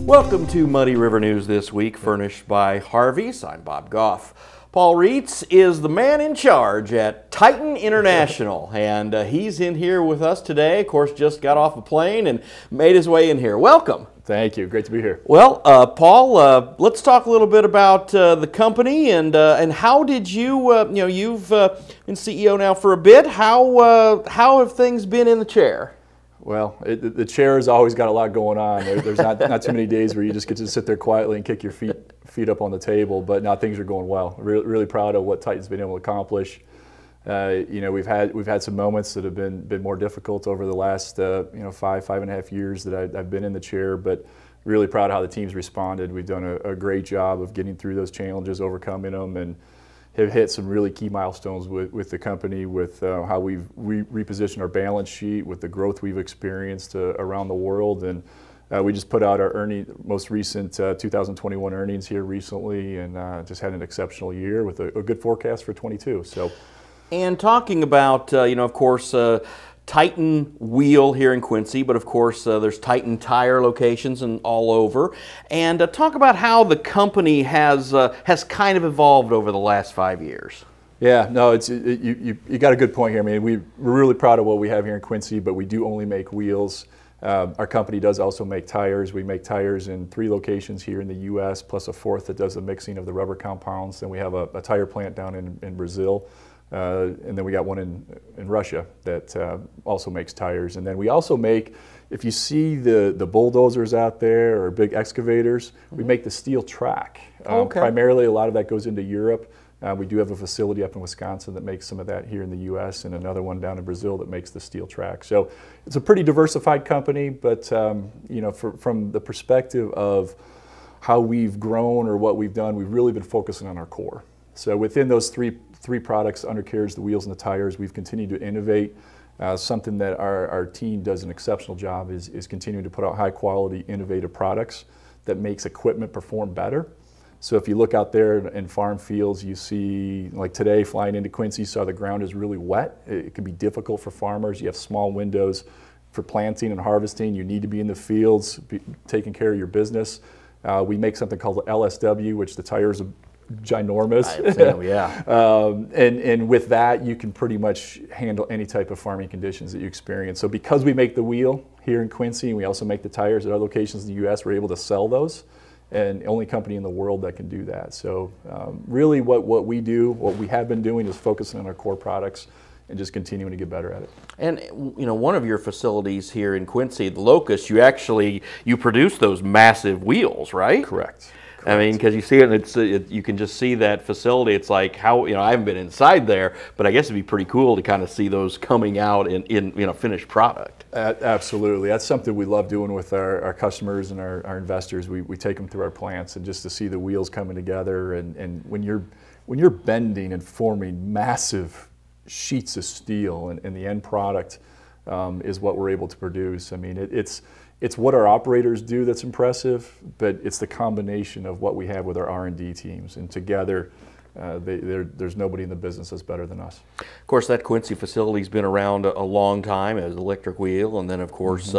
Welcome to Muddy River News this week, furnished by Harvey's. I'm Bob Goff. Paul Reitz is the man in charge at Titan International, and he's in here with us today. Of course, just got off a plane and made his way in here. Welcome. Thank you. Great to be here. Well, Paul, let's talk a little bit about the company and how did you, you've been CEO now for a bit. How have things been in the chair? Well, the chair has always got a lot going on. There's not too many days where you just get to sit there quietly and kick your feet up on the table. But now things are going well. Really proud of what Titan's been able to accomplish. We've had some moments that have been more difficult over the last 5.5 years that I've been in the chair. But really proud of how the team's responded. We've done a great job of getting through those challenges, overcoming them, and have hit some really key milestones with the company, with how we've repositioned our balance sheet, with the growth we've experienced around the world. And we just put out our most recent 2021 earnings here recently, and just had an exceptional year with a good forecast for 22. So, and talking about, of course, Titan Wheel here in Quincy, but of course there's Titan Tire locations and all over. And talk about how the company has kind of evolved over the last 5 years. Yeah, no, you got a good point here. I mean, we're really proud of what we have here in Quincy, but we do only make wheels. Our company does also make tires. We make tires in 3 locations here in the U.S., plus a 4th that does the mixing of the rubber compounds. Then we have a tire plant down in Brazil. And then we got one in Russia that also makes tires. And then we also make, if you see the bulldozers out there or big excavators, we make the steel track. Primarily a lot of that goes into Europe. We do have a facility up in Wisconsin that makes some of that here in the U.S. and another one down in Brazil that makes the steel track. So it's a pretty diversified company, but from the perspective of how we've grown or what we've done, we've really been focusing on our core. So within those three products, undercarriage, the wheels, and the tires, we've continued to innovate. Something that our team does an exceptional job is continuing to put out high quality, innovative products that makes equipment perform better. So if you look out there in farm fields, you see, like today, flying into Quincy, you saw the ground is really wet. It can be difficult for farmers. You have small windows for planting and harvesting. You need to be in the fields, taking care of your business. We make something called the LSW, which the tires are ginormous. And with that, you can pretty much handle any type of farming conditions that you experience. So because we make the wheel here in Quincy, and we also make the tires at other locations in the U.S., we're able to sell those, and the only company in the world that can do that. So really what we do, what we have been doing, is focusing on our core products and just continuing to get better at it. And one of your facilities here in Quincy, the Locust, you produce those massive wheels, right? Correct. I mean, because you see it, and you can just see that facility. It's like how, I haven't been inside there, but I guess it'd be pretty cool to kind of see those coming out in finished product. Absolutely. That's something we love doing with our customers and our investors. We take them through our plants, and just to see the wheels coming together, and when you're bending and forming massive sheets of steel, and the end product is what we're able to produce. I mean, it's what our operators do that's impressive, but it's the combination of what we have with our R&D teams, and together there's nobody in the business that's better than us. Of course, that Quincy facility's been around a long time as electric wheel, and then of course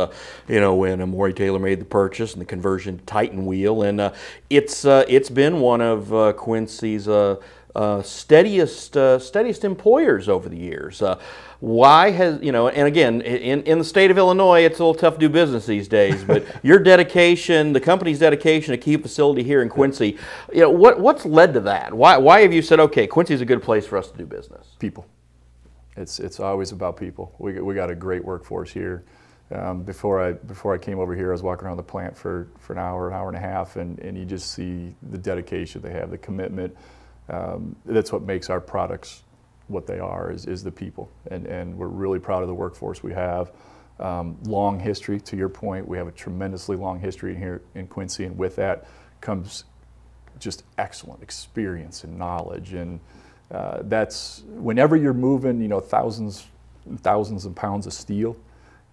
when Amori Taylor made the purchase and the conversion to Titan wheel, and it's been one of Quincy's steadiest employers over the years. Why has, and again, in the state of Illinois, it's a little tough to do business these days, but your dedication, the company's dedication to keep a facility here in Quincy, what's led to that? Why have you said, okay, Quincy's a good place for us to do business? People. It's always about people. We got a great workforce here. Before I came over here, I was walking around the plant for an hour and a half, and you just see the dedication they have, the commitment. That's what makes our products what they are, is the people, and we're really proud of the workforce we have. Long history, to your point, we have a tremendously long history here in Quincy, and with that comes just excellent experience and knowledge, and that's whenever you're moving thousands and thousands of pounds of steel,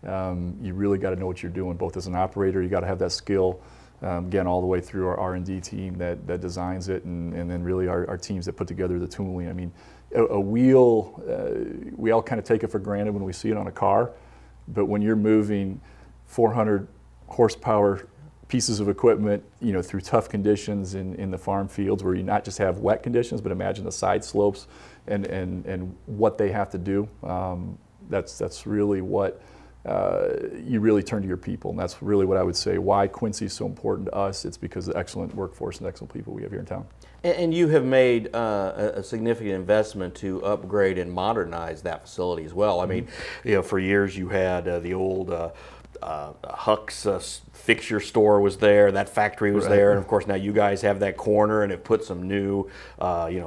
you really got to know what you're doing, both as an operator. You got to have that skill, again, all the way through our R&D team that designs it, and then really our teams that put together the tooling. I mean, a wheel, we all kind of take it for granted when we see it on a car, but when you're moving 400 horsepower pieces of equipment, through tough conditions in the farm fields where you not just have wet conditions, but imagine the side slopes and what they have to do. That's really what you really turn to your people, and that's really what I would say why Quincy is so important to us. It's because of the excellent workforce and excellent people we have here in town. And you have made a significant investment to upgrade and modernize that facility as well. I mean, for years you had the old Huck's fixture store was there, that factory was there, and of course now you guys have that corner and have put some new,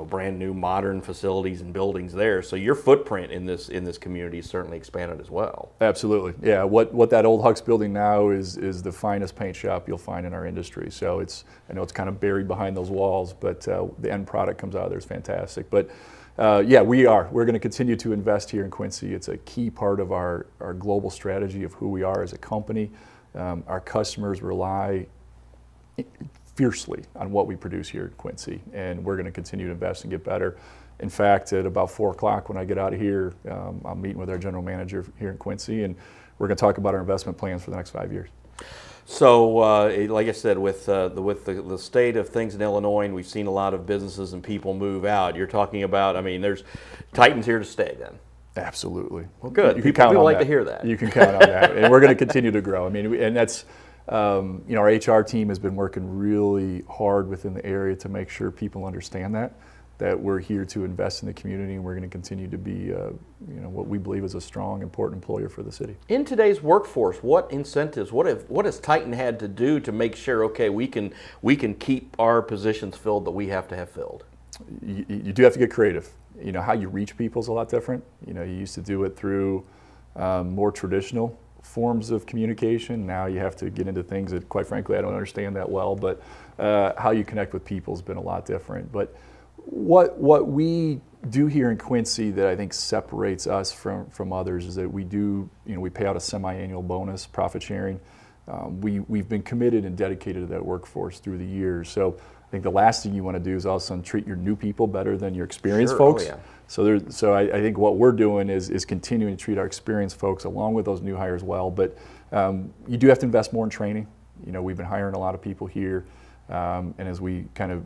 brand new modern facilities and buildings there. So your footprint in this community is certainly expanded as well. Absolutely, yeah. What that old Huck's building now is the finest paint shop you'll find in our industry. So I know it's kind of buried behind those walls, but the end product comes out of there is fantastic. But yeah, we're going to continue to invest here in Quincy. It's a key part of our global strategy of who we are as a company. Our customers rely fiercely on what we produce here in Quincy, and we're going to continue to invest and get better. In fact, at about 4 o'clock when I get out of here, I'm meeting with our general manager here in Quincy, and we're going to talk about our investment plans for the next 5 years. So, like I said, with the state of things in Illinois, and we've seen a lot of businesses and people move out. You're talking about, I mean, there's Titan's here to stay then. Absolutely. Well, good. People like to hear that. You can count on that, and we're going to continue to grow. I mean, and that's our HR team has been working really hard within the area to make sure people understand that we're here to invest in the community, and we're going to continue to be, what we believe is a strong, important employer for the city. In today's workforce, what incentives, what has Titan had to do to make sure, okay, we can keep our positions filled that we have to have filled? You do have to get creative. How you reach people is a lot different. You used to do it through more traditional forms of communication. Now you have to get into things that, quite frankly, I don't understand that well, but how you connect with people has been a lot different. But what we do here in Quincy that I think separates us from others is that we do, we pay out a semi-annual bonus, profit sharing. We've been committed and dedicated to that workforce through the years. So I think the last thing you want to do is all of a sudden treat your new people better than your experienced folks. Oh, yeah. So I think what we're doing is continuing to treat our experienced folks along with those new hires well. But you do have to invest more in training. We've been hiring a lot of people here, and as we kind of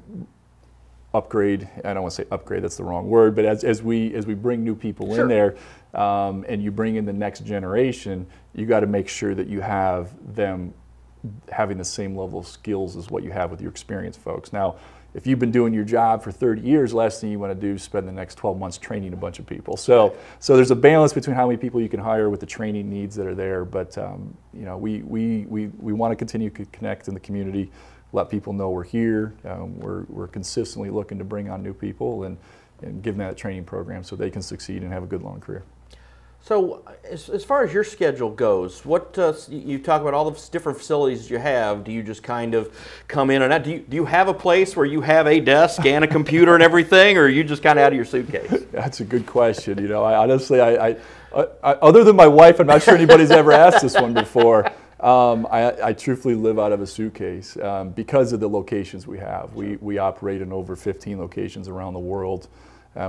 upgrade, I don't want to say upgrade, that's the wrong word, but as we bring new people in there, and you bring in the next generation, you got to make sure that you have them having the same level of skills as what you have with your experienced folks. Now, if you've been doing your job for 30 years, the last thing you want to do is spend the next 12 months training a bunch of people. So there's a balance between how many people you can hire with the training needs that are there. But we want to continue to connect in the community, let people know we're here. We're consistently looking to bring on new people and give them that training program so they can succeed and have a good long career. So as far as your schedule goes, what you talk about all the different facilities you have, do you just kind of come in and out? Do you have a place where you have a desk and a computer and everything, or are you just kind of out of your suitcase? That's a good question. I honestly, I other than my wife, I'm not sure anybody's ever asked this one before. I truthfully live out of a suitcase because of the locations we have. We operate in over 15 locations around the world.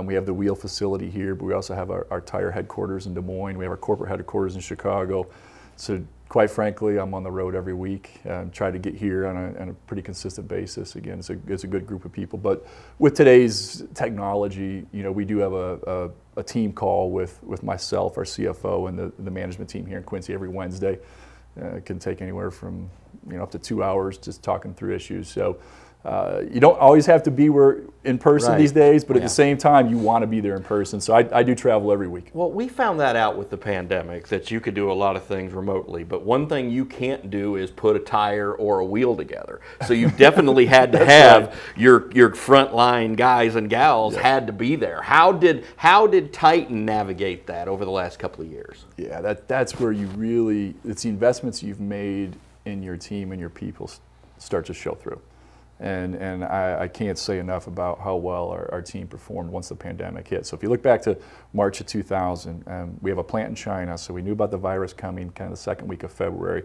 We have the wheel facility here, but we also have our tire headquarters in Des Moines. We have our corporate headquarters in Chicago. So quite frankly, I'm on the road every week, try to get here on a pretty consistent basis. Again, it's a good group of people. But with today's technology, we do have a team call with myself, our CFO, and the management team here in Quincy every Wednesday. It can take anywhere from up to 2 hours just talking through issues. So you don't always have to be in person these days, but at the same time, you want to be there in person. So I do travel every week. Well, we found that out with the pandemic, that you could do a lot of things remotely, but one thing you can't do is put a tire or a wheel together. So you definitely had to have your frontline guys and gals had to be there. How did Titan navigate that over the last couple of years? Yeah, that's where it's the investments you've made in your team and your people start to show through. And I can't say enough about how well our team performed once the pandemic hit. So if you look back to March of 2000, we have a plant in China, so we knew about the virus coming kind of the second week of February.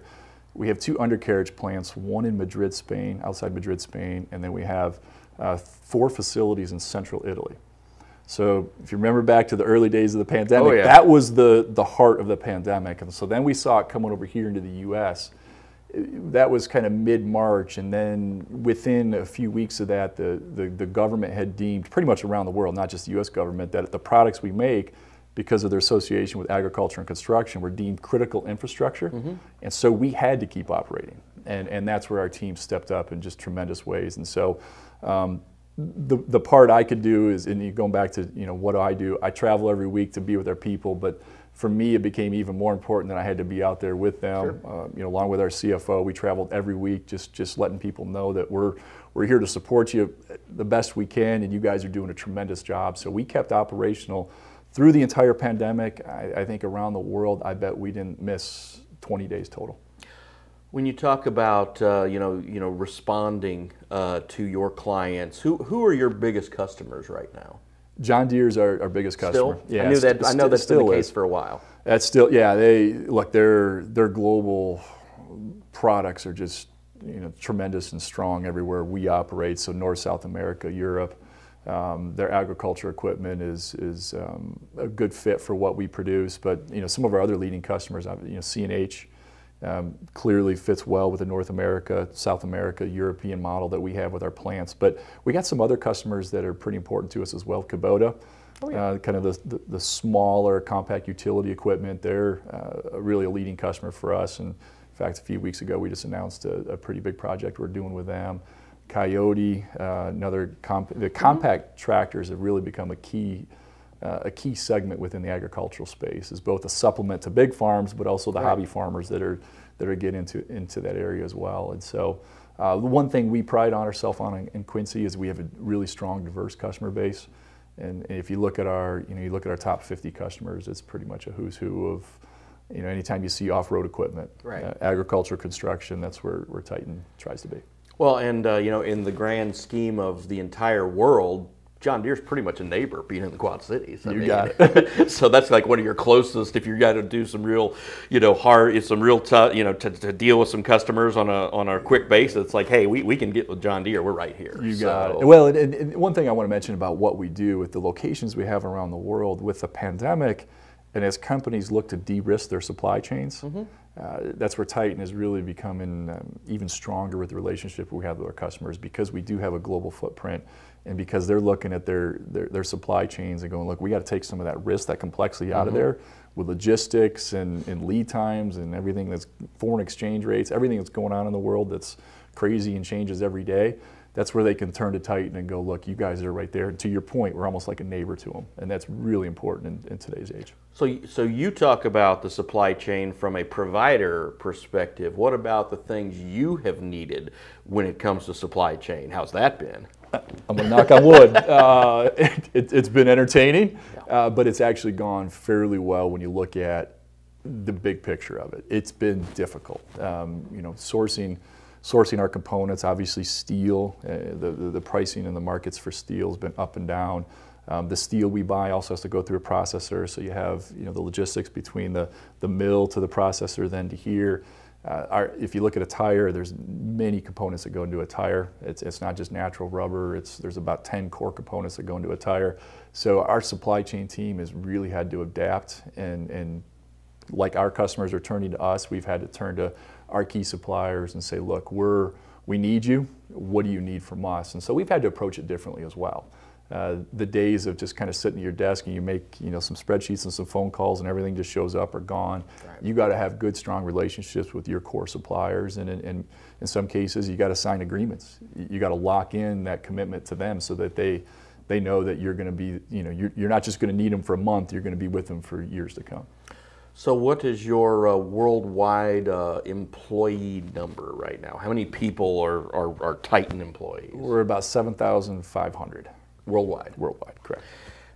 We have 2 undercarriage plants, one in Madrid, Spain, outside Madrid, Spain, and then we have 4 facilities in central Italy. So if you remember back to the early days of the pandemic, that was the heart of the pandemic. And so then we saw it coming over here into the U.S., that was kind of mid-March, and then within a few weeks of that, the government had deemed, pretty much around the world, not just the U.S. government, that the products we make, because of their association with agriculture and construction, were deemed critical infrastructure, and so we had to keep operating, and that's where our team stepped up in just tremendous ways. And so the part I could do is, and going back to what do, I travel every week to be with our people, but for me, it became even more important that I had to be out there with them. Sure. Along with our CFO, we traveled every week, just letting people know that we're here to support you the best we can, and you guys are doing a tremendous job. So we kept operational through the entire pandemic. I think around the world, I bet we didn't miss 20 days total. When you talk about responding to your clients, who are your biggest customers right now? John Deere's our biggest customer. Still? Yeah, I know that's been the case for a while. That's still, yeah. Their global products are just tremendous and strong everywhere we operate. So North, South America, Europe. Their agriculture equipment is a good fit for what we produce. But some of our other leading customers, C&H. Clearly fits well with the North America, South America, European model that we have with our plants. But we got some other customers that are pretty important to us as well. Kubota, kind of the smaller compact utility equipment. They're really a leading customer for us. And in fact, a few weeks ago, we just announced a pretty big project we're doing with them. Coyote, the compact tractors have really become a key segment within the agricultural space, is both a supplement to big farms, but also the hobby farmers that are getting into that area as well. And so the one thing we pride on ourselves on in Quincy is we have a really strong, diverse customer base. And if you look at our top 50 customers, it's pretty much a who's who of, anytime you see off-road equipment, agriculture, construction, that's where Titan tries to be. Well, and in the grand scheme of the entire world, John Deere's pretty much a neighbor, being in the Quad Cities. Got it. So that's like one of your closest. If you got to do some real, to deal with some customers on a quick basis, it's like, hey, we can get with John Deere. We're right here. You got it. Well, and one thing I want to mention about what we do with the locations we have around the world with the pandemic, and as companies look to de-risk their supply chains, that's where Titan is really becoming even stronger with the relationship we have with our customers, because we do have a global footprint, and because they're looking at their supply chains and going, look, we got to take some of that risk, that complexity out of there with logistics and lead times and everything that's foreign exchange rates, everything that's going on in the world that's crazy and changes every day. That's where they can turn to Titan and go, look, you guys are right there. And to your point, we're almost like a neighbor to them, and that's really important in today's age. So you talk about the supply chain from a provider perspective. What about the things you have needed when it comes to supply chain? How's that been? I'm going to knock on wood. It's been entertaining, but it's actually gone fairly well when you look at the big picture of it. It's been difficult. Sourcing our components, obviously steel, the pricing in the markets for steel has been up and down. The steel we buy also has to go through a processor, so you have the logistics between the mill to the processor then to here. If you look at a tire, there's many components that go into a tire. It's not just natural rubber. There's about 10 core components that go into a tire. So our supply chain team has really had to adapt, and like our customers are turning to us, we've had to turn to our key suppliers and say, look, we need you. What do you need from us? And so we've had to approach it differently as well. The days of just kind of sitting at your desk and you make some spreadsheets and some phone calls and everything just shows up are gone. Right. You got to have good, strong relationships with your core suppliers, and in some cases you got to sign agreements. You got to lock in that commitment to them so that they know that you're going to be, you're not just going to need them for a month. You're going to be with them for years to come. So what is your worldwide employee number right now? How many people are Titan employees? We're about 7,500. Worldwide? Worldwide, correct.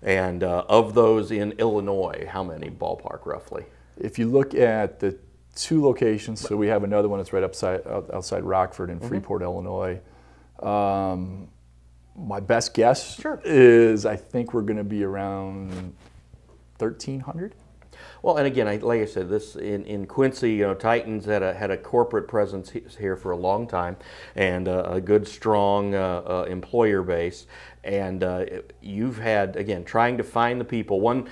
And of those in Illinois, how many ballpark roughly? If you look at the two locations, so we have another one that's right outside Rockford in Freeport, Illinois. My best guess is I think we're going to be around 1,300. Well, and again, like I said, this in Quincy, Titans had a corporate presence here for a long time, and a good, strong employer base. And you've had, again, trying to find the people. When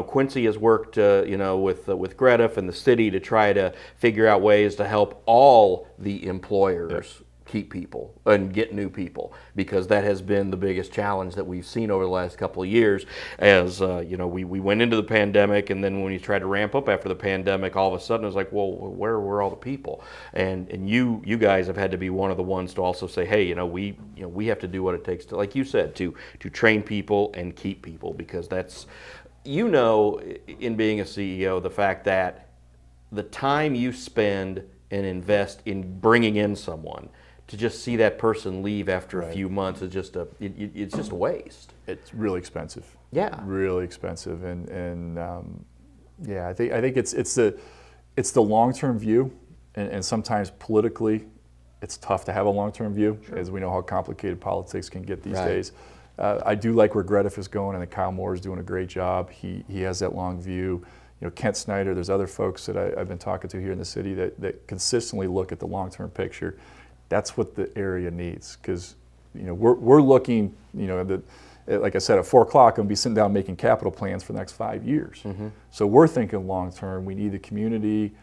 Quincy has worked, with Greta and the city to try to figure out ways to help all the employers. Yep. Keep people and get new people, because that has been the biggest challenge that we've seen over the last couple of years. As we went into the pandemic, and then when you tried to ramp up after the pandemic, all of a sudden it was like, well, where were all the people? And you guys have had to be one of the ones to also say, hey, we have to do what it takes to, like you said, to train people and keep people, because that's, in being a CEO, the fact that the time you spend and invest in bringing in someone, to just see that person leave after a few months is just it's just a waste. It's really expensive. Yeah, really expensive, and I think it's the long-term view, and sometimes politically, it's tough to have a long-term view, as we know how complicated politics can get these days. I do like where Greta is going, and Kyle Moore is doing a great job. He has that long view. Kent Snyder, there's other folks that I've been talking to here in the city that consistently look at the long-term picture. That's what the area needs, because we're looking, like I said, at 4 o'clock, I'm going to be sitting down making capital plans for the next 5 years. Mm-hmm. So we're thinking long-term. We need the community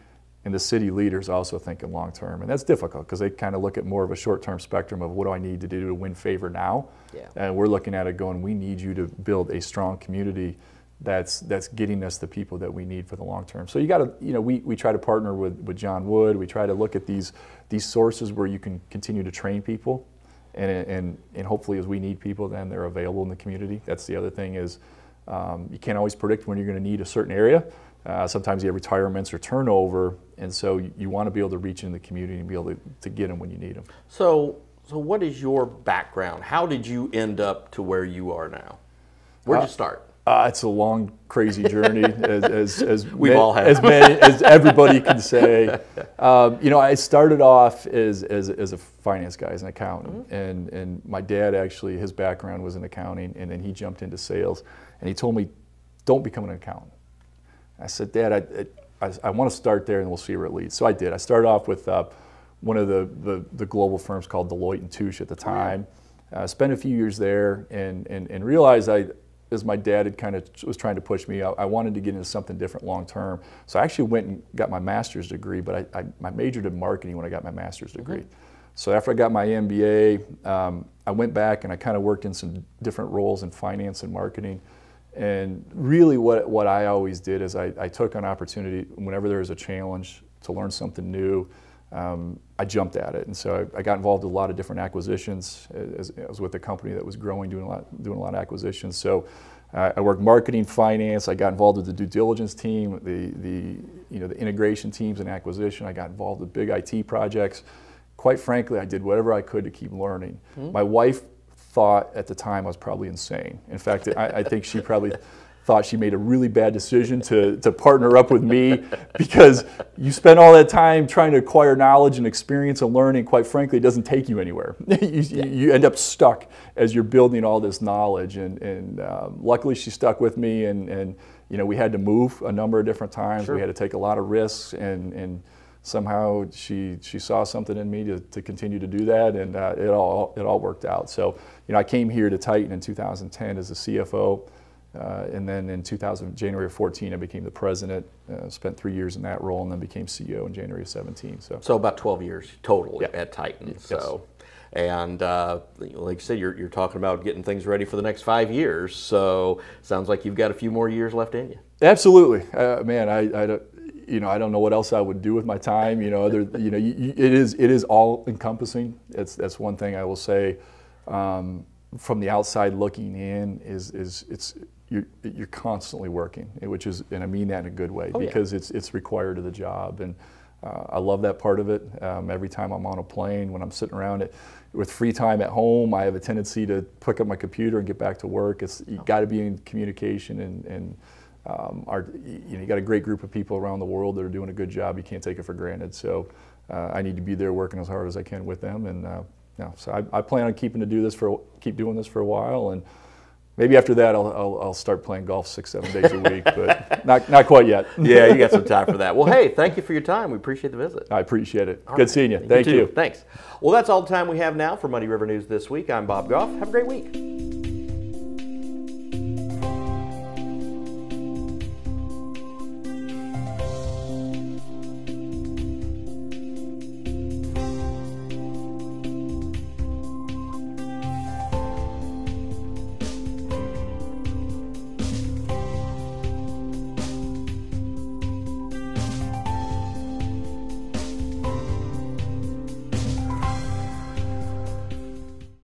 and the city leaders also thinking long-term. And that's difficult, because they kind of look at more of a short-term spectrum of what do I need to do to win favor now. Yeah. And we're looking at it going, we need you to build a strong community that's getting us the people that we need for the long term. So you got to, we try to partner with John Wood. We try to look at these sources where you can continue to train people, and hopefully as we need people, then they're available in the community. That's the other thing is you can't always predict when you're going to need a certain area. Sometimes you have retirements or turnover, and so you want to be able to reach in the community and be able to get them when you need them. So what is your background? How did you end up to where you are now? Where'd you start? It's a long, crazy journey, as we've all had, as everybody can say. I started off as a finance guy, as an accountant, mm-hmm. and my dad actually, his background was in accounting, and then he jumped into sales, and he told me, "Don't become an accountant." I said, "Dad, I want to start there, and we'll see where it leads." So I did. I started off with one of the global firms called Deloitte and Touche at the time. Spent a few years there, and realized as my dad had kind of was trying to push me, I wanted to get into something different long term. So I actually went and got my master's degree, but I majored in marketing when I got my master's degree. Mm-hmm. So after I got my MBA, I went back and I kind of worked in some different roles in finance and marketing. And really what I always did is I took an opportunity whenever there was a challenge to learn something new. I jumped at it, and so I got involved with a lot of different acquisitions. I was with a company that was growing, doing a lot of acquisitions. So I worked marketing, finance. I got involved with the due diligence team, the integration teams and acquisition. I got involved with big IT projects. Quite frankly, I did whatever I could to keep learning. Mm-hmm. My wife thought at the time I was probably insane. In fact, I think she probably thought she made a really bad decision to partner up with me, because you spend all that time trying to acquire knowledge and experience and learning. Quite frankly, it doesn't take you anywhere. You end up stuck as you're building all this knowledge. And luckily, she stuck with me. And we had to move a number of different times. Sure. We had to take a lot of risks. And somehow she saw something in me to continue to do that. And it all worked out. So I came here to Titan in 2010 as a CFO. And then in January of 14, I became the president, spent 3 years in that role, and then became CEO in January of 17. So about 12 years total at Titan. Yes. So, and like you said, you're talking about getting things ready for the next 5 years. So sounds like you've got a few more years left in you. Absolutely, man. I don't know what else I would do with my time. It is all encompassing. That's one thing I will say. From the outside looking in, you're constantly working, which is, and I mean that in a good way, because it's required of the job, and I love that part of it. Every time I'm on a plane, when I'm sitting around it with free time at home, I have a tendency to pick up my computer and get back to work. You got to be in communication, and you got a great group of people around the world that are doing a good job. You can't take it for granted. So I need to be there working as hard as I can with them, and so I plan on keep doing this for a while, and Maybe after that, I'll start playing golf 6-7 days a week, but not quite yet. Yeah, you got some time for that. Well, hey, thank you for your time. We appreciate the visit. I appreciate it. Good seeing you. Thank You you. too. Thanks. Well, that's all the time we have now for Muddy River News this week. I'm Bob Goff. Have a great week.